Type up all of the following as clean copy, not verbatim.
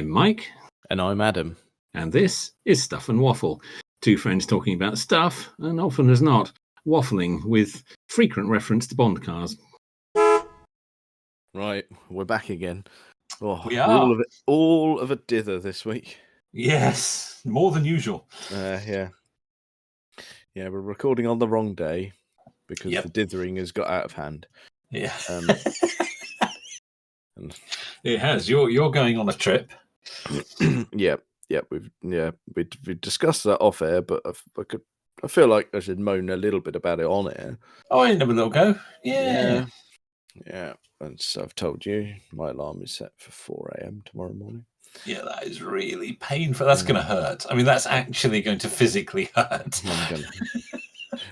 I'm Mike. And I'm Adam. And this is Stuff and Waffle. Two friends talking about stuff, and often as not, waffling with frequent reference to Bond cars. Right, we're back again. Oh, We are. All of a dither this week. Yes, more than usual. Yeah, we're recording on the wrong day because the dithering has got out of hand. Yeah. And it has. You're going on a trip. yeah. We've discussed that off air, but I feel like I should moan a little bit about it on air. Oh, I never little go. Yeah. And so I've told you my alarm is set for 4 a.m. tomorrow morning. Yeah, that is really painful. That's going to hurt. I mean, that's actually going to physically hurt.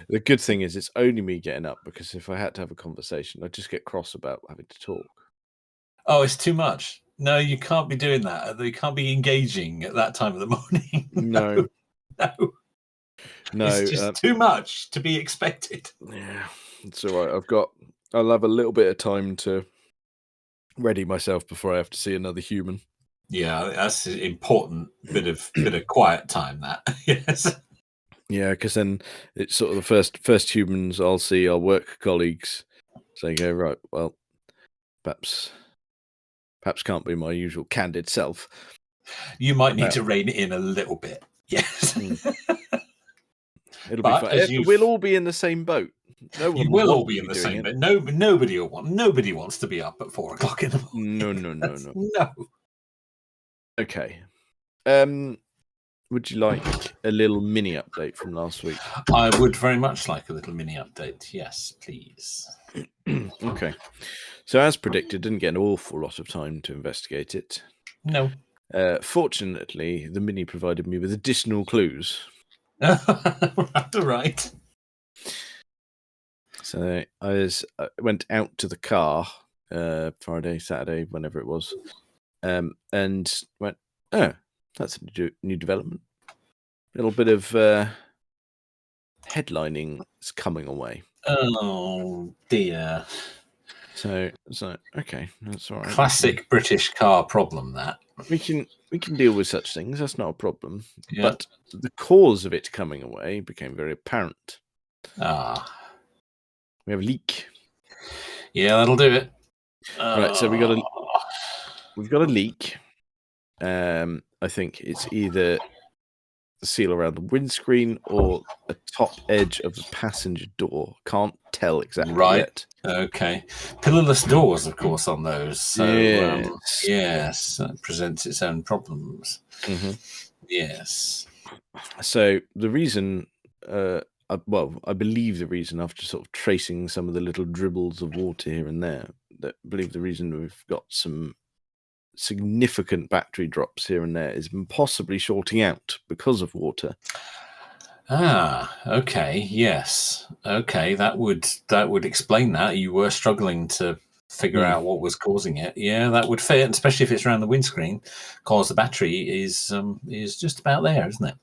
The good thing is it's only me getting up, because if I had to have a conversation, I'd just get cross about having to talk. Oh, it's too much. No, you can't be doing that. You can't be engaging at that time of the morning. No. It's just too much to be expected. Yeah, it's all right. I'll have a little bit of time to ready myself before I have to see another human. Yeah, that's an important bit of quiet time. That yes. Yeah, because then it's sort of the first humans I'll see are work colleagues. So you go, right, well, perhaps can't be my usual candid self. You might need to rein it in a little bit. Yes. It'll be fun. We'll all be in the same boat. No one you will all be in the same boat. Nobody wants to be up at 4 o'clock in the morning. No. No. Okay. Would you like a little mini update from last week? I would very much like a little mini update. Yes, please. Okay. So as predicted, didn't get an awful lot of time to investigate it. No. Fortunately, the mini provided me with additional clues. Right. So I went out to the car Friday, Saturday, whenever it was, and went, oh, that's a new development. A little bit of headlining is coming away. Oh dear. So okay, that's all right. Classic British car problem. That we can deal with such things. That's not a problem. Yeah. But the cause of it coming away became very apparent. We have a leak. Yeah, that'll do it. Right, so we've got a leak. I think it's either the seal around the windscreen or the top edge of the passenger door. Can't tell exactly yet. Okay. Pillarless doors, of course, on those. So, yes, that presents its own problems. Mm-hmm. Yes. So the reason, I believe the reason, after sort of tracing some of the little dribbles of water here and there, that I believe the reason we've got some significant battery drops here and there is possibly shorting out because of water. Okay, yes. Okay, that would explain that. You were struggling to figure out what was causing it. Yeah, that would fit, especially if it's around the windscreen, because the battery is just about there, isn't it?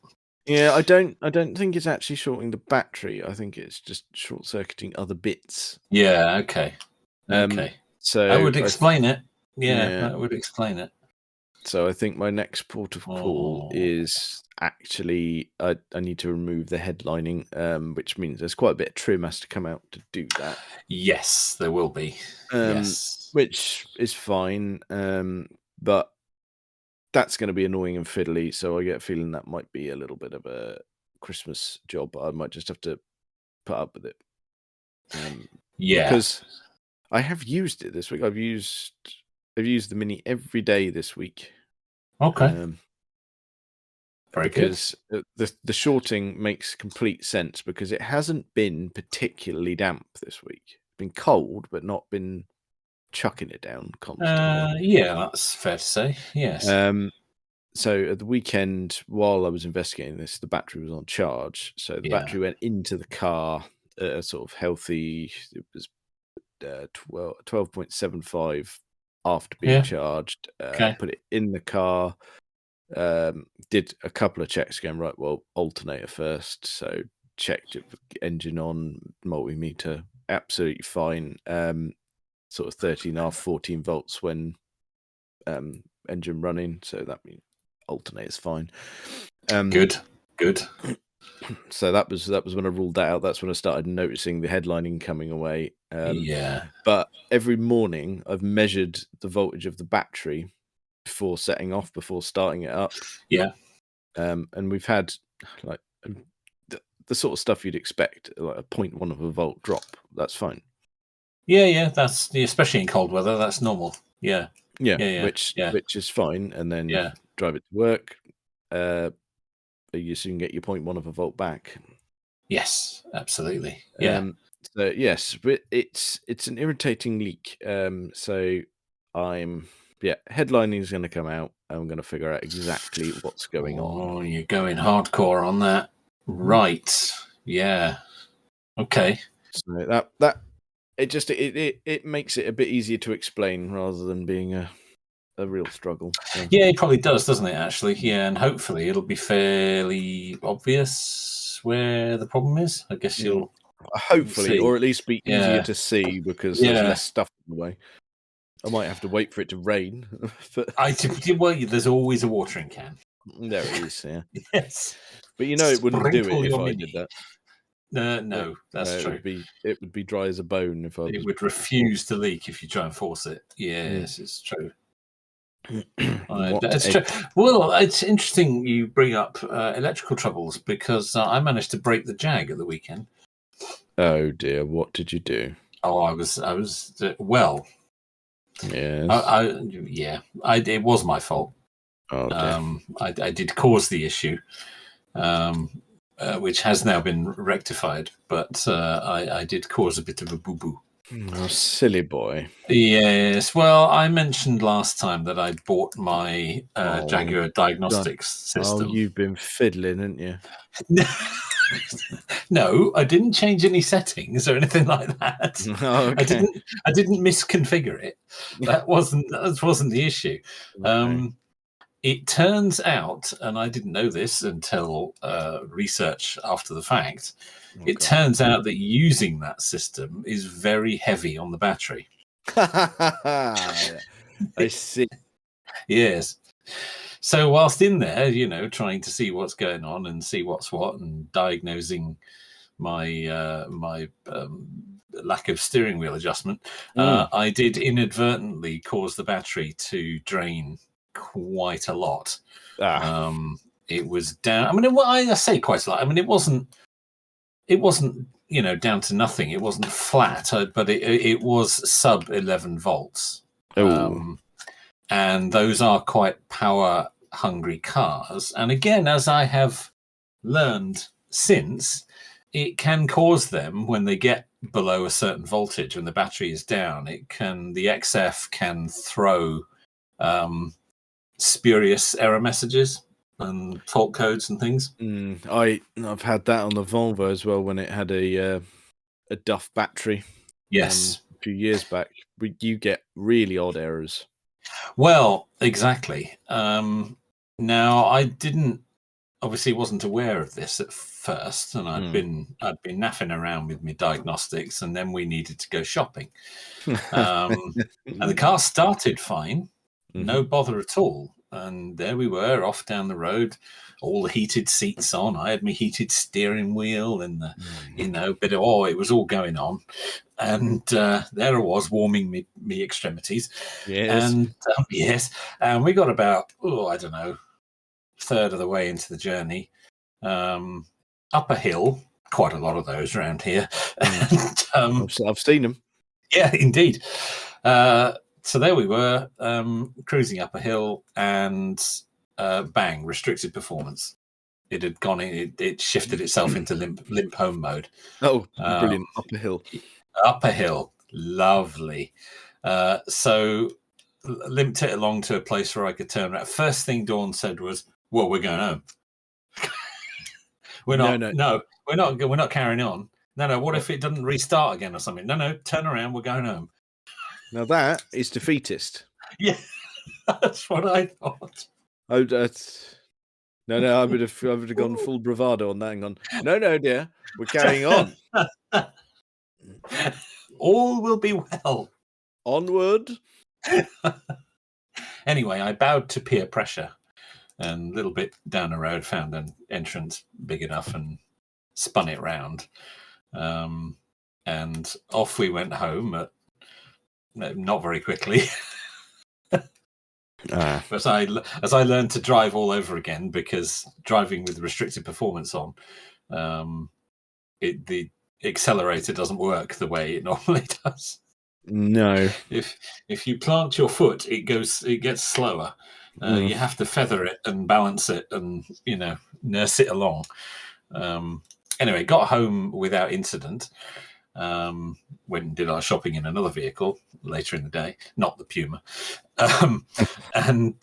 Yeah, I don't think it's actually shorting the battery. I think it's just short-circuiting other bits. Yeah, okay. So that would explain it. Yeah, that would explain it. So I think my next port of call is actually I need to remove the headlining, which means there's quite a bit of trim has to come out to do that. Yes, there will be. Yes. Which is fine, but that's going to be annoying and fiddly, so I get a feeling that might be a little bit of a Christmas job. I might just have to put up with it. Because I have used it this week. I've used the Mini every day this week. Okay. Very because good. The shorting makes complete sense, because it hasn't been particularly damp this week. It's been cold, but not been chucking it down constantly. Yeah, that's fair to say. Yes. So at the weekend, while I was investigating this, the battery was on charge. So the battery went into the car at a sort of healthy. It was 12.75 after being charged. Put it in the car. Did a couple of checks again. Right, well, alternator first. So checked it, engine on, multimeter, absolutely fine. Sort of 13.5, 14 volts when engine running, so that means alternator's fine. Good. So that was when I ruled that out. That's when I started noticing the headlining coming away. Yeah. But every morning I've measured the voltage of the battery before setting off, before starting it up. Yeah. And we've had like the sort of stuff you'd expect, like a 0.1 of a volt drop. That's fine. Yeah. That's especially in cold weather. That's normal. Yeah. Which is fine. And then drive it to work. You soon get your 0.1 of a volt back. Yes, absolutely. Yeah. So yes, but it's an irritating leak. So headlining is going to come out. I'm going to figure out exactly what's going on. Oh, you're going hardcore on that, right? Yeah. Okay. So that it makes it a bit easier to explain rather than being a real struggle. So. Yeah, it probably does, doesn't it? Actually, yeah, and hopefully it'll be fairly obvious where the problem is. I guess you'll hopefully, see. Or at least be easier to see because there's less stuff in the way. I might have to wait for it to rain. But... there's always a watering can. There it is, yeah. Yes. But it wouldn't do it if I did that. No, that's true. It would be dry as a bone if I. It would refuse to leak if you try and force it. Yes, it's true. That's true. Well, it's interesting you bring up electrical troubles because I managed to break the Jag at the weekend. Oh dear! What did you do? Oh, I was well. Yes. It was my fault. Oh, dear. I did cause the issue, which has now been rectified. But I did cause a bit of a boo-boo. Oh, silly boy. Yes. Well, I mentioned last time that I'd bought my Jaguar diagnostics system. Oh, you've been fiddling, haven't you? No, I didn't change any settings or anything like that. Oh, okay. I didn't misconfigure it. That wasn't the issue. Okay. It turns out, and I didn't know this until research after the fact, turns out that using that system is very heavy on the battery. I see. Yes. So whilst in there, trying to see what's going on and see what's what and diagnosing my lack of steering wheel adjustment, I did inadvertently cause the battery to drain quite a lot. It was down. I mean, I say quite a lot. I mean, it wasn't down to nothing. It wasn't flat, but it was sub 11 volts. And those are quite power hungry cars. And again, as I have learned since, it can cause them when they get below a certain voltage and the battery is down. The XF can throw spurious error messages and fault codes and things. I've had that on the Volvo as well when it had a Duff battery. Yes, a few years back. You get really odd errors. Well, exactly. Now I wasn't aware of this at first, and I'd been naffing around with my diagnostics, and then we needed to go shopping. And the car started fine, no bother at all. And there we were off down the road, all the heated seats on. I had my heated steering wheel and it was all going on. And there I was warming me extremities. Yes. And and we got about, I don't know, third of the way into the journey, up a hill, quite a lot of those around here. And, I've seen them. Yeah, indeed. So there we were, cruising up a hill, and bang, restricted performance. It had gone in. It shifted itself into limp home mode. Oh, brilliant! Up a hill. Up a hill, lovely. So limped it along to a place where I could turn around. First thing Dawn said was, "Well, we're going home. We're not carrying on. No. What if it doesn't restart again or something? No. Turn around. We're going home." Now that is defeatist. Yeah, that's what I thought. Oh, that's no. I would have gone full bravado on that and gone, no, dear, we're carrying on. All will be well. Onward. Anyway, I bowed to peer pressure, and a little bit down the road found an entrance big enough and spun it round. And off we went home, not very quickly. But as I learned to drive all over again, because driving with restricted performance on, the accelerator doesn't work the way it normally does. No. If you plant your foot, it gets slower. You have to feather it and balance it, and nurse it along. Anyway, got home without incident. Went and did our shopping in another vehicle later in the day, not the Puma, and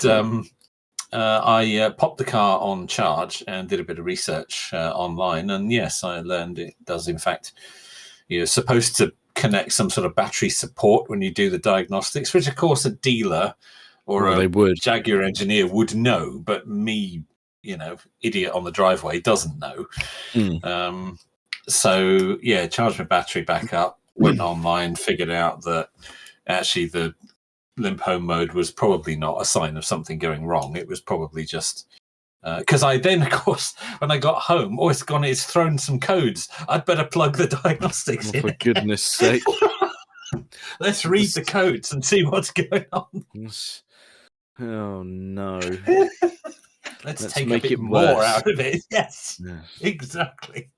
I popped the car on charge and did a bit of research online. And yes, I learned it does in fact. You're supposed to connect some sort of battery support when you do the diagnostics, which of course a dealer or a Jaguar engineer would know, but me, idiot on the driveway doesn't know. So yeah, charged my battery back up, went online, figured out that actually the limp home mode was probably not a sign of something going wrong. It was probably just because I then, of course, when I got home, it's thrown some codes. I'd better plug the diagnostics in. For goodness sake. Let's read the codes and see what's going on. Oh, no. Let's take a bit more out of it. Yes, exactly.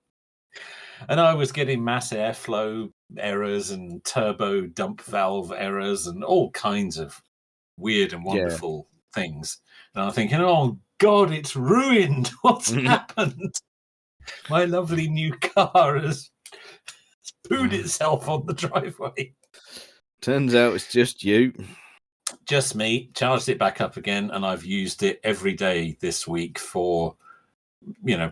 And I was getting mass airflow errors and turbo dump valve errors and all kinds of weird and wonderful things. And I'm thinking, oh, God, it's ruined. What's happened? My lovely new car has pooed itself on the driveway. Turns out it's just you. Just me. Charged it back up again, and I've used it every day this week for,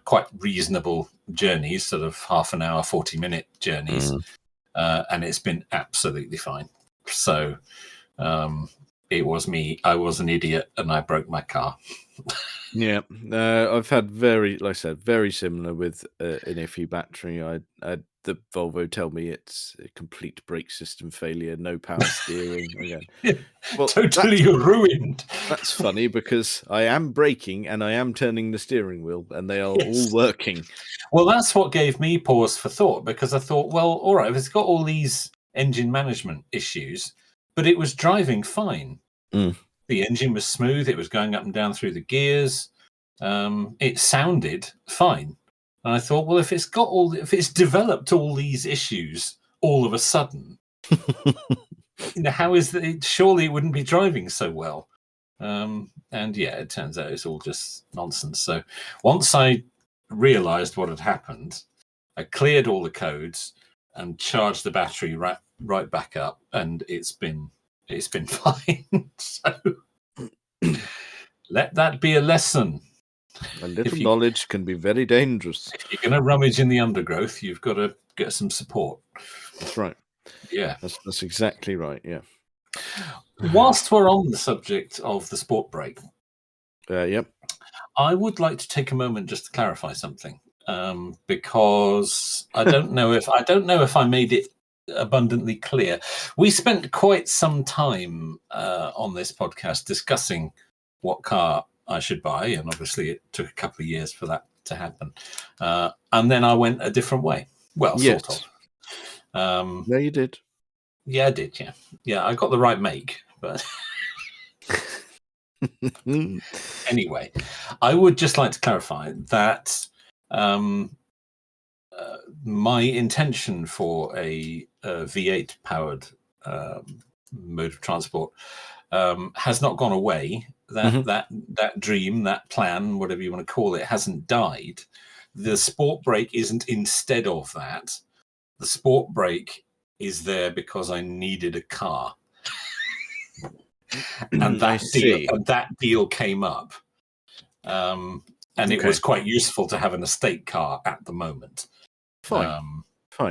quite reasonable journeys, sort of half an hour, 40-minute journeys. And it's been absolutely fine. So it was me. I was an idiot, and I broke my car. Yeah, I've had very similar with an iffy battery. I had the Volvo tell me it's a complete brake system failure, no power steering. Again, well, totally ruined. That's funny because I am braking and I am turning the steering wheel, and they are all working. Well, that's what gave me pause for thought, because I thought, well, all right, it's got all these engine management issues, but it was driving fine. The engine was smooth. It was going up and down through the gears. It sounded fine. And I thought, well, if it's developed all these issues all of a sudden, how is that? Surely it wouldn't be driving so well. And yeah, it turns out it's all just nonsense. So once I realized what had happened, I cleared all the codes and charged the battery right back up, and it's been fine. So let that be a lesson. A little knowledge can be very dangerous. If you're going to rummage in the undergrowth, you've got to get some support. That's right. Yeah. That's exactly right, yeah. Whilst we're on the subject of the sport brake, yep. I would like to take a moment just to clarify something, because I don't know if I made it abundantly clear. We spent quite some time on this podcast discussing what car I should buy, and obviously it took a couple of years for that to happen. And then I went a different way. Well, yes. sort of. No, you did. Yeah, I did. Yeah, yeah. I got the right make, but anyway, I would just like to clarify that my intention for a V8 powered mode of transport has not gone away. That dream, that plan, whatever you want to call it, hasn't died. The sport brake isn't instead of that. The sport brake is there because I needed a car. And that deal came up. And it was quite useful to have an estate car at the moment. Fine.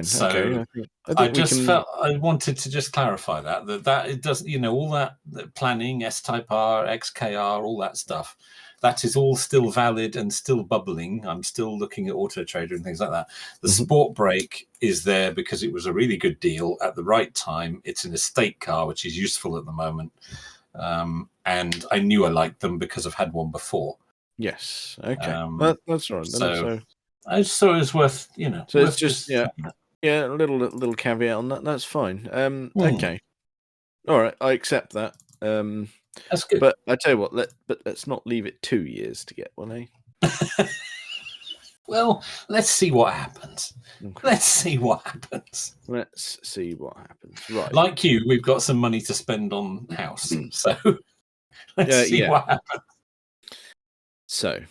So okay. I wanted to just clarify that it doesn't, all that planning, S-Type R, XKR, all that stuff, that is all still valid and still bubbling. I'm still looking at Auto Trader and things like that. The sport brake is there because it was a really good deal at the right time. It's an estate car, which is useful at the moment. and I knew I liked them because I've had one before. Yes. Okay. That's all right. So I just thought it was worth, So worth it's just a little caveat on that. That's fine. Okay. All right. I accept that. That's good. But I tell you what. Let's not leave it 2 years to get one, eh? Well, let's see what happens. Okay. Let's see what happens. Let's see what happens. Right. Like you, we've got some money to spend on house, so let's see what happens. So,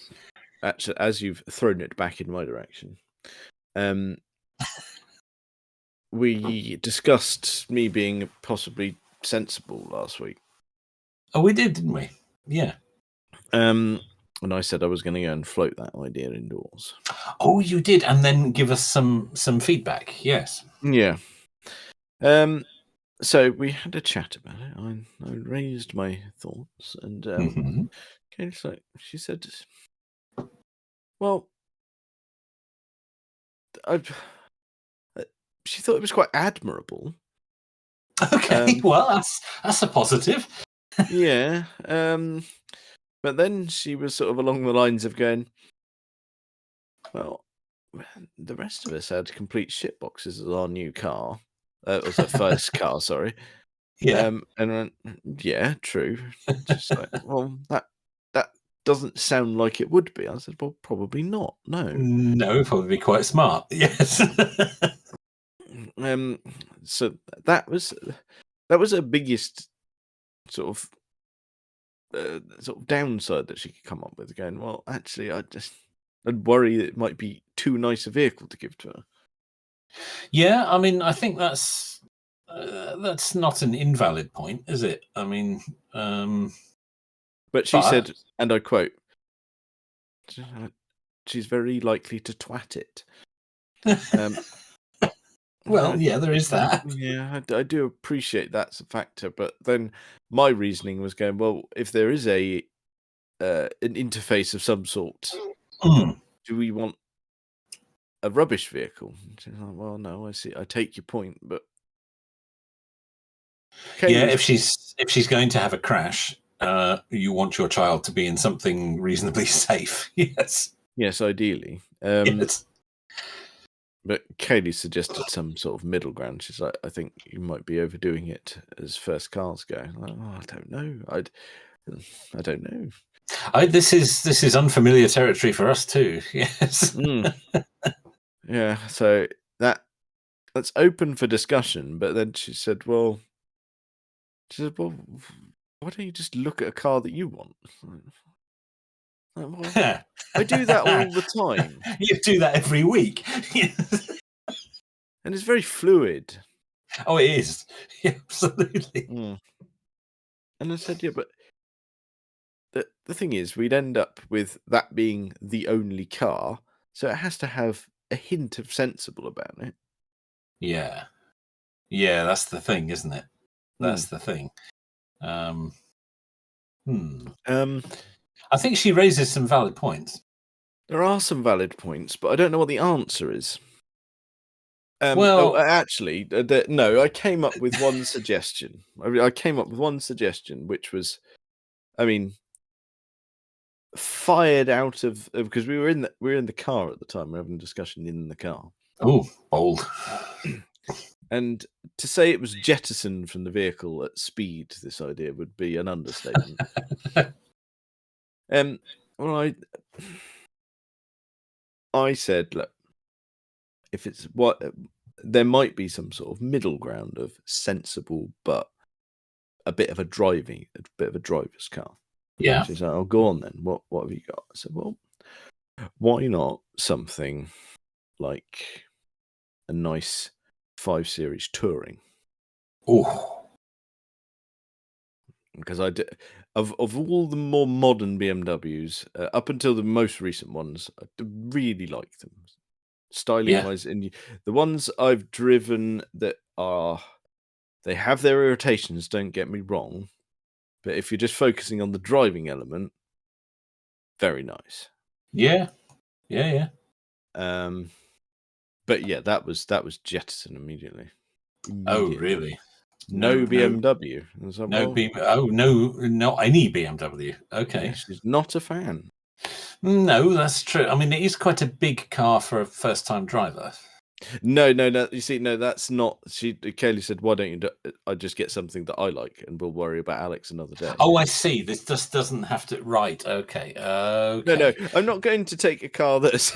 actually, as you've thrown it back in my direction, we discussed me being possibly sensible last week. Oh, we did, didn't we? Yeah. And I said I was going to go and float that idea indoors. Oh, you did, and then give us some feedback. Yes. Yeah. So we had a chat about it. I raised my thoughts, and she said, "Well, she thought it was quite admirable." Okay, well, that's a positive. Yeah. But then she was sort of along the lines of going, "Well, the rest of us had complete shitboxes as our new car. It was our first car, sorry." Yeah. And I went, "Yeah, true." Just like, well, that doesn't sound like it would be. I said, "Well, probably not. No." No, probably quite smart. Yes. So that was her biggest sort of downside that she could come up with. Going, well, actually, I'd worry that it might be too nice a vehicle to give to her. Yeah, I mean, I think that's not an invalid point, is it? I mean, but she said, and I quote, "She's very likely to twat it." Well, yeah, there is that. Yeah, I do appreciate that's a factor, but then my reasoning was going, well, if there is an interface of some sort, do we want a rubbish vehicle? She's like, well, no, I see. I take your point, but yeah, if she's going to have a crash, you want your child to be in something reasonably safe. Yes, ideally. Yes. But Kaylee suggested some sort of middle ground. She's like, I think you might be overdoing it as first cars go. I'm like, oh, I don't know. I don't know. This is unfamiliar territory for us too. Yes. Yeah. So that's open for discussion. But then she said, well, why don't you just look at a car that you want? Well, I do that all the time. You do that every week. And it's very fluid. Oh, it is. Yeah, absolutely. And I said, yeah, but the thing is, we'd end up with that being the only car, so it has to have a hint of sensible about it. Yeah. Yeah, that's the thing, isn't it? That's the thing. I think she raises some valid points. There are some valid points, but I don't know what the answer is. Well, actually, no. I came up with one suggestion. I came up with one suggestion, which was, I mean, fired out of because we were in the car at the time. We were having a discussion in the car. Oh, bold. And to say it was jettisoned from the vehicle at speed, this idea would be an understatement. Well, I said, look, if it's there might be some sort of middle ground of sensible, but a bit of a driver's car. Yeah. She's like, oh, go on then. What have you got? I said, well, why not something like a nice 5 Series Touring? Oh. Because I did, of all the more modern BMWs, up until the most recent ones, I really like them. Styling wise, and the ones I've driven that they have their irritations, don't get me wrong, but if you're just focusing on the driving element, very nice. Yeah. But yeah, that was jettison immediately. Oh, really? No BMW. Is that No what? Oh no, not any BMW. Okay. Yeah, she's not a fan. No, that's true. I mean, it is quite a big car for a first-time driver. No. You see, no, that's not. Kaylee said, "Why don't you? I just get something that I like, and we'll worry about Alex another day." Oh, I see. This just doesn't have to. Right. Okay. Okay. No, I'm not going to take a car that's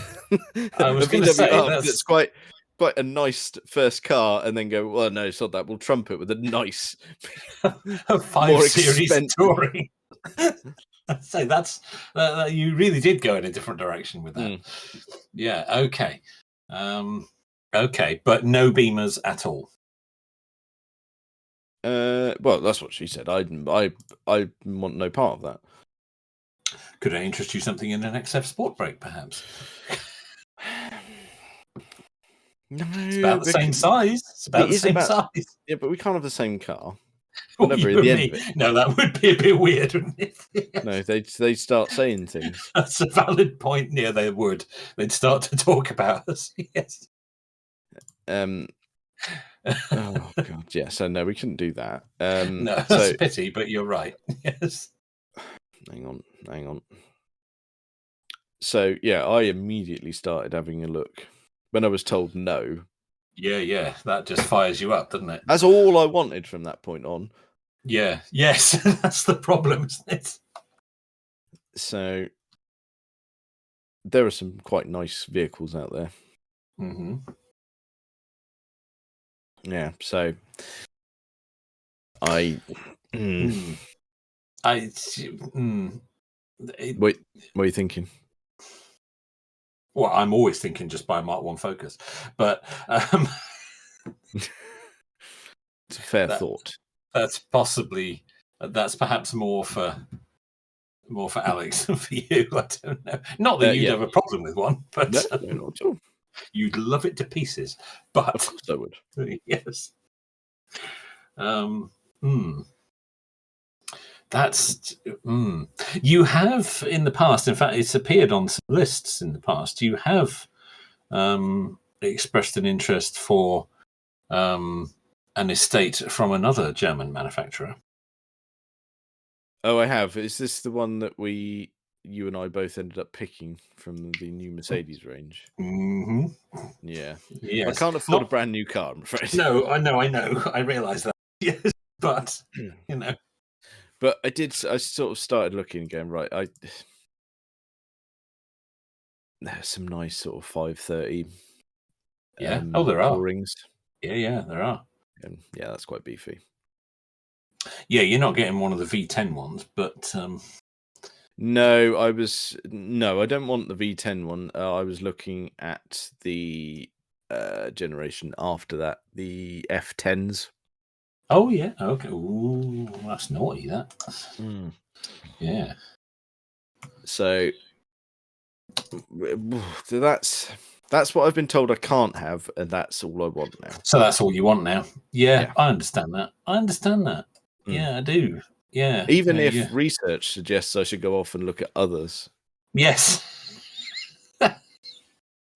I was going to say that's quite a nice first car, and then go, well, no, it's not that. We'll trump it with a nice, a 5 Series touring. So that's you really did go in a different direction with that. Yeah. Okay. Okay, but no Beamers at all. Well, that's what she said. I want no part of that. Could I interest you something in an XF Sport Brake, perhaps? No, it's about the same size. It's about the same size. Yeah, but we can't have the same car. Whenever at the end of it. No, that would be a bit weird, wouldn't it? No, they start saying things. That's a valid point. Yeah, they would. They'd start to talk about us. Yes. Oh god, yeah. So no, we couldn't do that. No, that's a pity, but you're right. Yes. Hang on. So yeah, I immediately started having a look when I was told no. Yeah, that just fires you up, doesn't it? That's all I wanted from that point on. Yeah, yes, that's the problem, isn't it? So there are some quite nice vehicles out there. Mm-hmm. Yeah, so Wait, what are you thinking? Well, I'm always thinking just buy a Mark 1 Focus, but it's a fair thought. That's perhaps more for Alex than for you. I don't know. Not that you'd have a problem with one, but no, not at all. You'd love it to pieces. But of course I would. Yes. That's you have in the past. In fact, it's appeared on some lists in the past. You have expressed an interest for an estate from another German manufacturer. Oh, I have. Is this the one that you and I both ended up picking from the new Mercedes range? Mm-hmm. Yeah. Yes. I can't afford a brand new car, I'm afraid. No, I know. I realise that. Yes, but you know. But I sort of started looking and going, right, there's some nice sort of 530. Yeah. There are. Tourings. Yeah, there are. And yeah, that's quite beefy. Yeah, you're not getting one of the V10 ones, but no, I don't want the V10 one. I was looking at the generation after that, the F10s. Oh yeah, okay. Ooh, that's naughty. That. Yeah. So that's what I've been told I can't have, and that's all I want now. So that's all you want now. Yeah. I understand that. Yeah, I do. Yeah. Even if research suggests I should go off and look at others. Yes.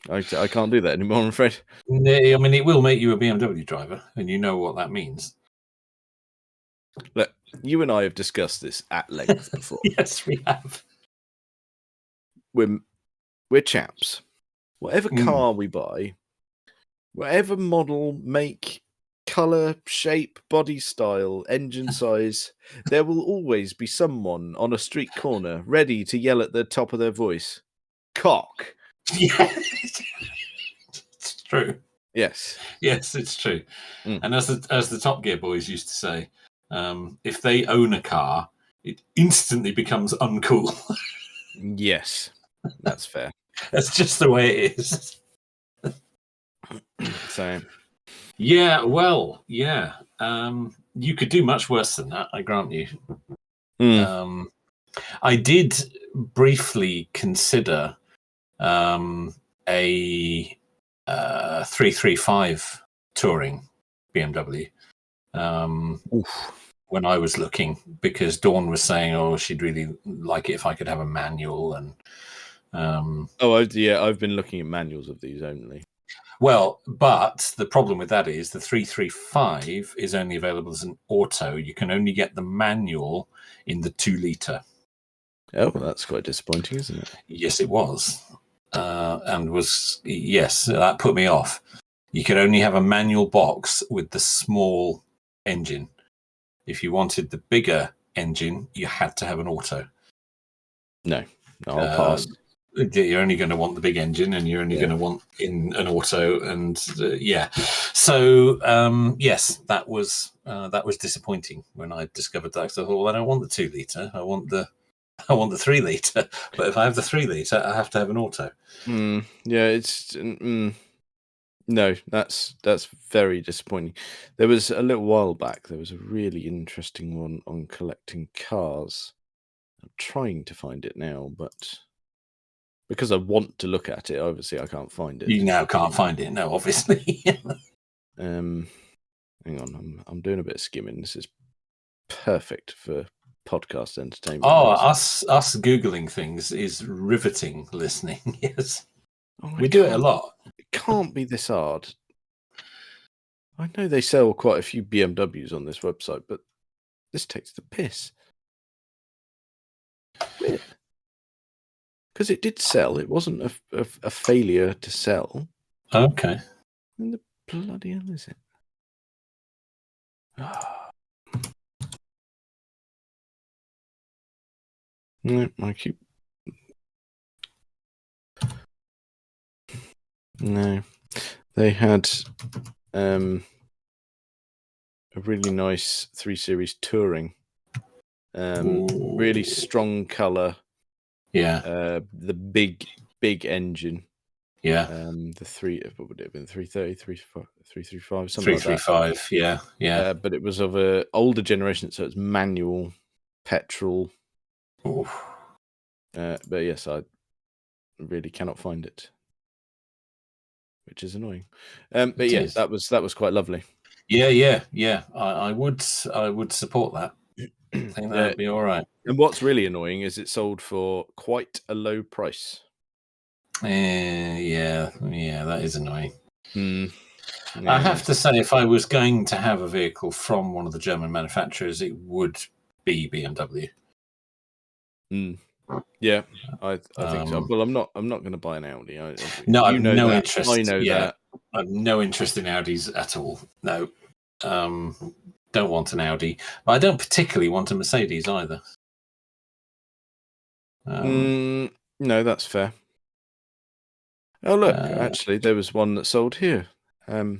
I can't do that anymore, I'm afraid. I mean, it will make you a BMW driver, and you know what that means. Look, you and I have discussed this at length before. Yes, we have. We're chaps. Whatever car we buy, whatever model, make, colour, shape, body style, engine size, there will always be someone on a street corner ready to yell at the top of their voice, "Cock!" Yeah, it's true. Yes, it's true. And as the Top Gear boys used to say, if they own a car, it instantly becomes uncool. Yes, that's fair. That's just the way it is. So, yeah, well, yeah. You could do much worse than that, I grant you. I did briefly consider a 335 touring BMW when I was looking, because Dawn was saying, she'd really like it if I could have a manual. And I've been looking at manuals of these only. Well, but the problem with that is the 335 is only available as an auto. You can only get the manual in the 2 litre. Oh, that's quite disappointing, isn't it? Yes, it was. Yes, that put me off. You could only have a manual box with the small engine. If you wanted the bigger engine, you had to have an auto. No, I'll pass. You're only going to want the big engine, and you're only going to want in an auto, and So yes, that was disappointing when I discovered that. So I thought, well, I don't want the 2 litre. I want the 3 litre. But if I have the 3 litre, I have to have an auto. Yeah, it's no, that's very disappointing. There was a little while back. There was a really interesting one on collecting cars. I'm trying to find it now, but because I want to look at it, obviously I can't find it. You now can't find it, no, obviously. Hang on, I'm doing a bit of skimming. This is perfect for podcast entertainment. Oh, us Googling things is riveting listening. Yes. We do it a lot. It can't be this hard. I know they sell quite a few BMWs on this website, but this takes the piss. Because it did sell. It wasn't a failure to sell. Okay. When the bloody hell is it? No, I keep... No. They had a really nice 3 Series Touring. Really strong colour. Yeah. The big engine. Yeah. What would it have been? 330, 335, something 335, like that. yeah. Yeah. But it was of an older generation, so it's manual, petrol. But yes, I really cannot find it, which is annoying. But yeah, that was quite lovely. Yeah. I would support that. I think that would be all right. And what's really annoying is it sold for quite a low price. Yeah, that is annoying. Yeah. I have to say, if I was going to have a vehicle from one of the German manufacturers, it would be BMW. Yeah, I think so. Well, I'm not going to buy an Audi. No, I've no interest. I know that. I have no interest in Audis at all. No, don't want an Audi. But I don't particularly want a Mercedes either. No, that's fair. Oh look, actually, there was one that sold here. Oh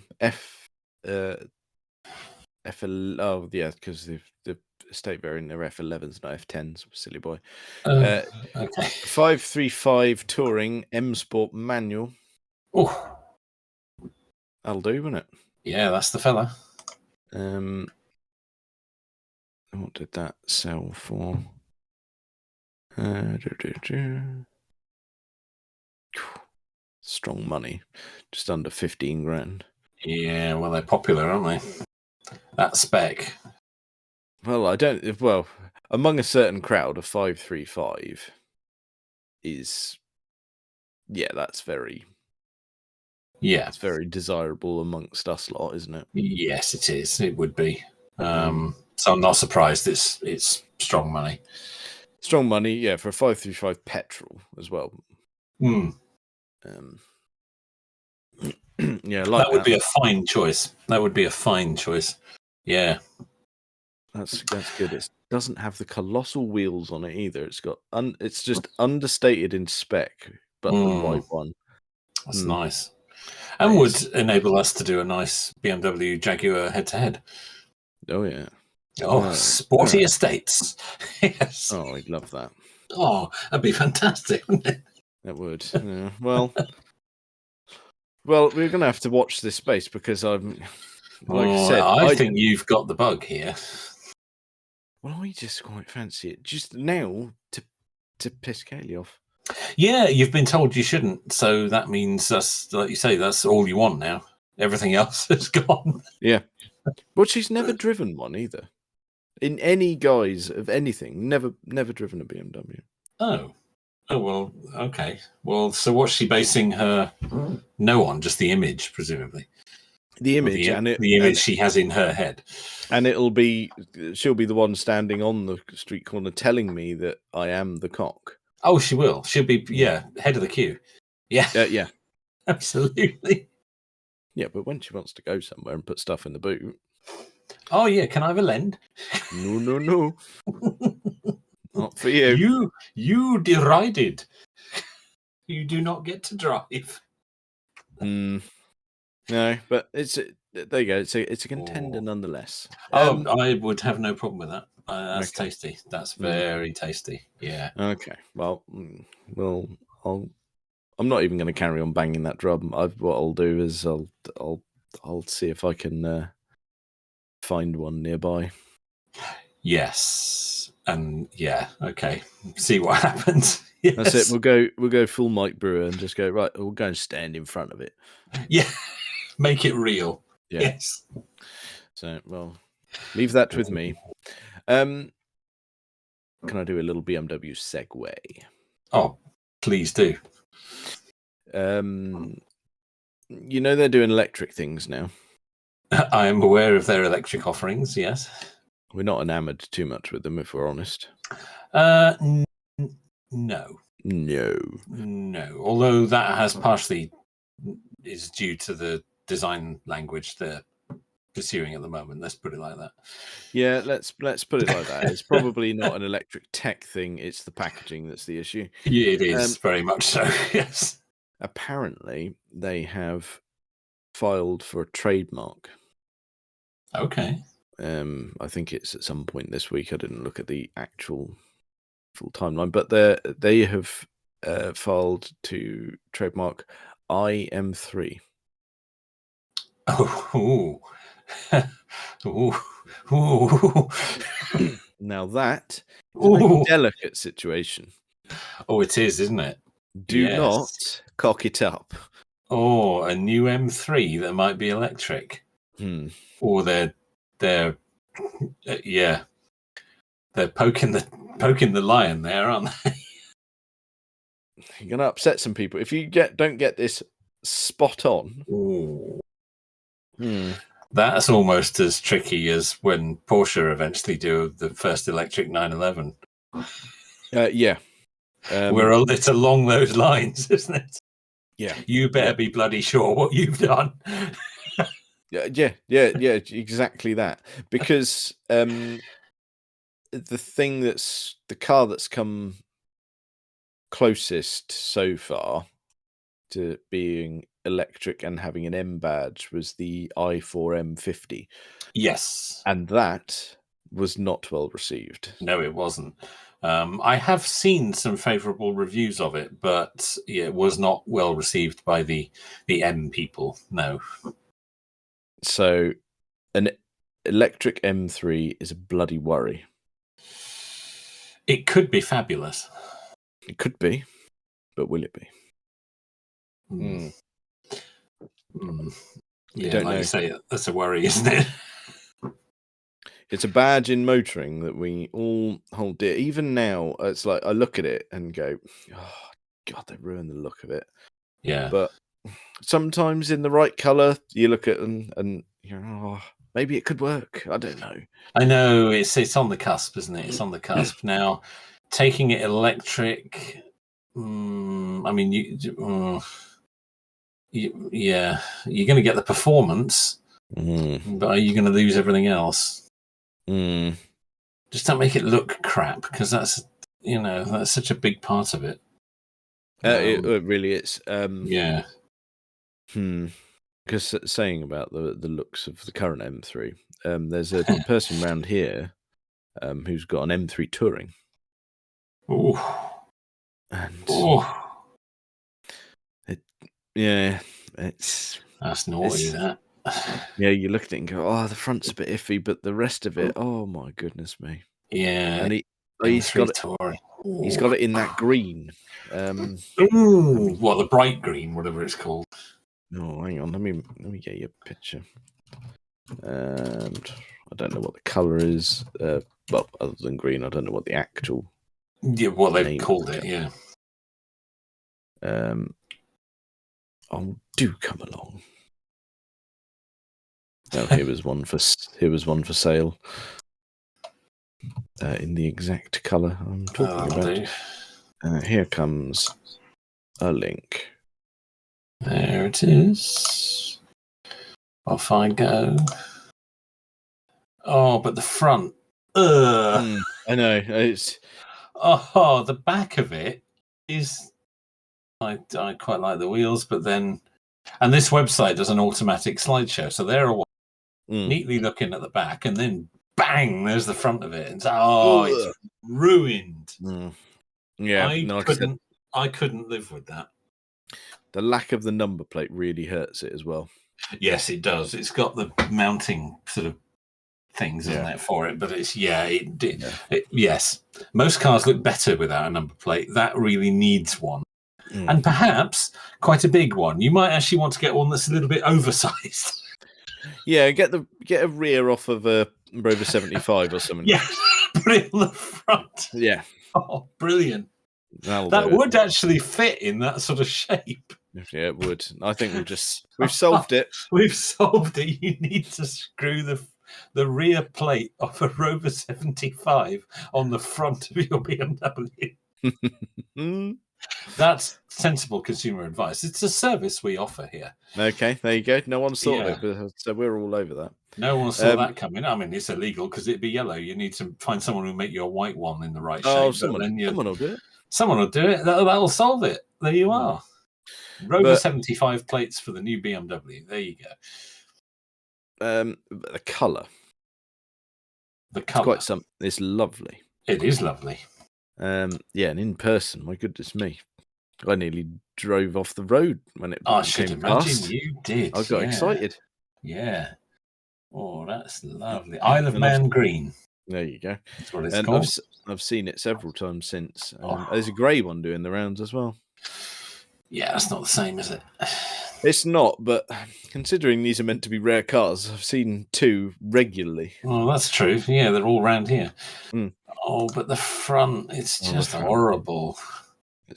yeah, because the estate variant are F11s, not F10s. Silly boy. Okay. 535 Touring M Sport manual. Oh, that'll do, won't it? Yeah, that's the fella. What did that sell for? Strong money, just under 15 grand. Yeah, well, they're popular, aren't they? That spec. Well, among a certain crowd, a 535 is, that's very, it's very desirable amongst us lot, isn't it? Yes, it is. It would be. So I'm not surprised it's strong money. Strong money, yeah, for a 535 petrol as well. Yeah, that would be a fine choice. Yeah. That's good. It doesn't have the colossal wheels on it either. It's got it's just understated in spec, but the right one. That's nice. And would enable us to do a nice BMW Jaguar head-to-head. Oh, yeah. Oh, sporty estates. Yes. Oh, I'd love that. Oh, that'd be fantastic, wouldn't it? That would. Yeah. Well, we're going to have to watch this space because I said, I think you've got the bug here. Well, I just quite fancy it just now to piss Kaylee off. Yeah, you've been told you shouldn't, so that means that's, like you say, that's all you want now. Everything else is gone. Yeah. Well, she's never driven one either. In any guise of anything, never driven a BMW. Oh, Oh, well, okay. Well, so what's she basing her no on? Just the image, presumably. The Or image, the image she has in her head. and she'll be the one standing on the street corner telling me that I am the cock. Oh, she will. She'll be, head of the queue. Yeah. Yeah. Absolutely. Yeah, but when she wants to go somewhere and put stuff in the boot. Oh, yeah. Can I have a lend? No. Not for you. You derided. You do not get to drive. No, but there you go. It's a contender nonetheless. I would have no problem with that. That's Okay. tasty. That's very tasty. Yeah. Okay. Well, I'm not even going to carry on banging that drum. What I'll do is I'll see if I can find one nearby. Yes. And yeah. Okay. See what happens. Yes. That's it. We'll go full Mike Brewer and just go right. We'll go and stand in front of it. Yeah. Make it real. Yeah. Yes. So leave that with me. Can I do a little BMW segue? Oh, please do. You know they're doing electric things now. I am aware of their electric offerings. Yes. We're not enamored too much with them, if we're honest. No. Although that has partially is due to the design language they're pursuing at the moment. Let's put it like that. Yeah, let's put it like that. It's probably not an electric tech thing. It's the packaging that's the issue. Yeah, it is very much so. Yes. Apparently, they have filed for a trademark. Okay. I think it's at some point this week. I didn't look at the actual full timeline, but they have filed to trademark IM3. Oh. Ooh. Now that is a very delicate situation. Oh, it is, isn't it? Do not cock it up. Oh, a new M3 that might be electric. Or they're poking the lion there, aren't they? You're gonna upset some people if you don't get this spot on. Ooh. That's almost as tricky as when Porsche eventually do the first electric 911. Yeah. It's along those lines, isn't it? Yeah. You better be bloody sure what you've done. Yeah, exactly that. Because the car that's come closest so far to being electric and having an M badge was the i4 M50. Yes. And that was not well received. No, it wasn't. I have seen some favourable reviews of it, but it was not well received by the M people. No. So, an electric M3 is a bloody worry. It could be fabulous. It could be, but will it be? Yeah, like you say, that's a worry, isn't it? It's a badge in motoring that we all hold dear. Even now, it's like I look at it and go, "Oh God, they ruined the look of it." Yeah. But sometimes in the right colour, you look at them and you're, oh, maybe it could work. I don't know. I know it's on the cusp, isn't it? It's on the cusp now. Taking it electric. I mean, you're going to get the performance, but are you going to lose everything else? Just don't make it look crap, because that's such a big part of it. It really is. Yeah. Because saying about the looks of the current M3, there's a person around here who's got an M3 Touring. Ooh. And that's naughty. That. Yeah, you look at it and go, "Oh, the front's a bit iffy," but the rest of it, oh my goodness me! Yeah, and he's got it. He's got it in that green. What, the bright green, whatever it's called. No, hang on. Let me get you a picture. And I don't know what the colour is. Well, other than green, I don't know what the actual. Yeah, what they've called it. Yeah. Oh, do come along. Oh, here was one for sale. In the exact colour I'm talking about. Here comes a link. There it is. Off I go. Oh, but the front. Ugh. I know. It's the back of it is. I quite like the wheels, but then, and this website does an automatic slideshow, so they're neatly looking at the back, and then bang, there's the front of it, and it's ruined. Yeah, I couldn't live with that. The lack of the number plate really hurts it as well. Yes, it does. It's got the mounting sort of things, isn't it, for it? But it's yes. Most cars look better without a number plate. That really needs one, and perhaps quite a big one. You might actually want to get one that's a little bit oversized. Yeah, get a rear off of a Rover 75 or something. Yeah, put it on the front. Yeah. Oh, brilliant. That would actually fit in that sort of shape. Yeah, it would. I think we've solved it. We've solved it. You need to screw the rear plate of a Rover 75 on the front of your BMW. That's sensible consumer advice. It's a service we offer here. Okay, there you go. No one saw it, but so we're all over that. No one saw that coming. I mean, it's illegal because it'd be yellow. You need to find someone who'll make you a white one in the right shape. Oh, someone will do it. Someone will do it. That'll solve it. There you are. Rover 75 plates for the new BMW. There you go. The colour. It's lovely. It is lovely. And in person, my goodness me, I nearly drove off the road when it. I should imagine you did. I got excited. Yeah. Oh, that's lovely. Isle of Man green. There you go. That's what it's called. I've seen it several times since. There's a grey one doing the rounds as well. Yeah, that's not the same, is it? It's not, but considering these are meant to be rare cars, I've seen two regularly. Oh, that's true. Yeah, they're all round here. Oh, but the front, it's just horrible. I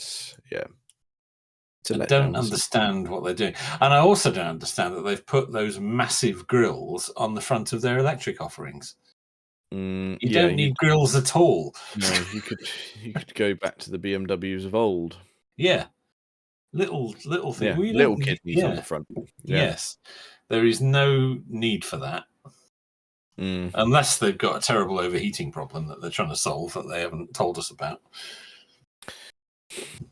don't understand what they're doing. And I also don't understand that they've put those massive grills on the front of their electric offerings. You don't need grills at all. No, you could go back to the BMWs of old. Yeah. Little thing. Yeah, little kidneys on the front. Yeah. Yes. There is no need for that. Unless they've got a terrible overheating problem that they're trying to solve that they haven't told us about.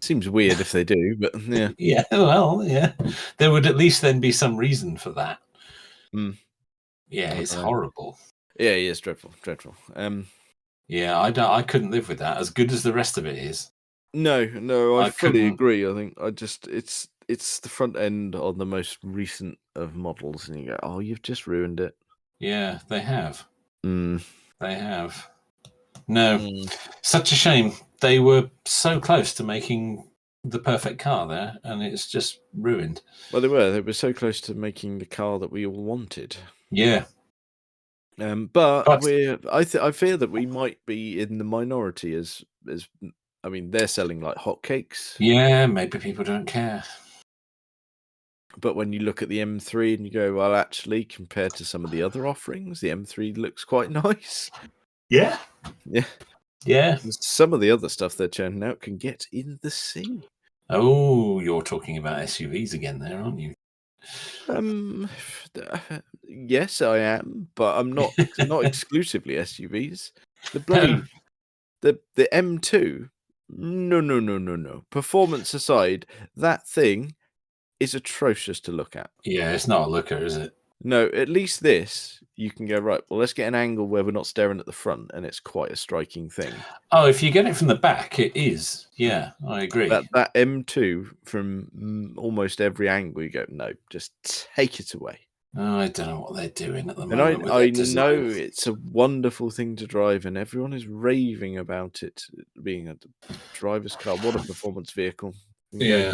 Seems weird if they do, but yeah. Yeah, well, yeah. There would at least then be some reason for that. Yeah, it's horrible. Yeah, it is dreadful. Yeah, I couldn't live with that. As good as the rest of it is. No, I fully agree. I think it's the front end on the most recent of models, and you go, "Oh, you've just ruined it." Yeah, they have. They have. No, such a shame. They were so close to making the perfect car there, and it's just ruined. Well, they were so close to making the car that we all wanted. Yeah. But I fear that we might be in the minority as I mean, they're selling like hotcakes. Yeah, maybe people don't care. But when you look at the M3 and you go, well, actually, compared to some of the other offerings, the M3 looks quite nice. Yeah. Some of the other stuff they're churning out can get in the sea. Oh, you're talking about SUVs again there, aren't you? Yes, I am, but I'm not exclusively SUVs. The M2, no. Performance aside, that thing is atrocious to look at. Yeah, it's not a looker, is it? No, at least this, you can go, right, well, let's get an angle where we're not staring at the front, and it's quite a striking thing. Oh, if you get it from the back, it is. Yeah, I agree. That M2, from almost every angle, you go, no, just take it away. Oh, I don't know what they're doing at the moment. And I know it's a wonderful thing to drive, and everyone is raving about it being a driver's car. What a performance vehicle. Yeah.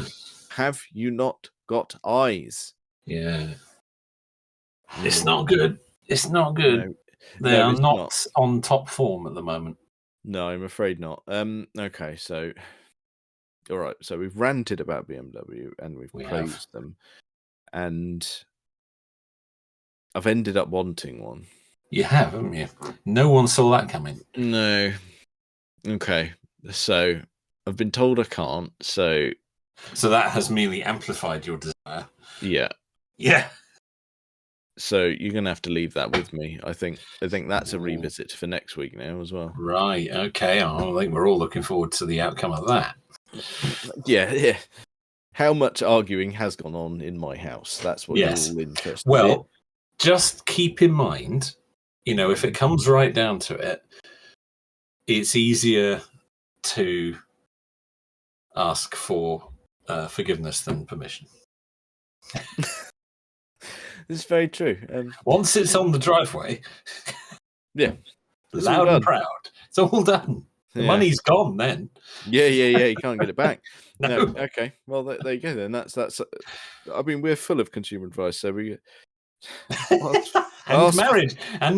Have you not got eyes? Yeah. It's not good. It's not good. They are not on top form at the moment. No, I'm afraid not. Okay, so All right, so we've ranted about BMW and we've We have. praised them, and I've ended up wanting one. You have, haven't you? No one saw that coming. No. Okay, so I've been told I can't. So that has merely amplified your desire. Yeah. Yeah. So you're gonna have to leave that with me. I think that's a revisit for next week now as well. Right. Okay. I think we're all looking forward to the outcome of that. Yeah. How much arguing has gone on in my house? That's what Yes. you're all interested Well, just keep in mind, if it comes right down to it, it's easier to ask for forgiveness than permission. This is very true. Once it's on the driveway, yeah, loud and proud, it's all done. The money's gone then. Yeah. You can't get it back. No. Okay. Well, there you go then. That's. I mean, we're full of consumer advice, so we. and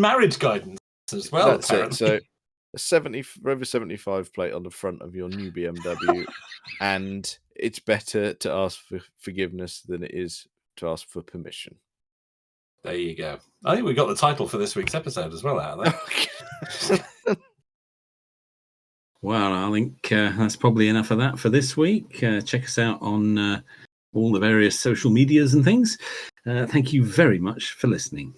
marriage guidance as well. That's apparently. it. So, over 75 plate on the front of your new BMW, and it's better to ask for forgiveness than it is to ask for permission. There you go. I think we got the title for this week's episode as well out of that. Well, I think that's probably enough of that for this week. Check us out on all the various social medias and things. Thank you very much for listening.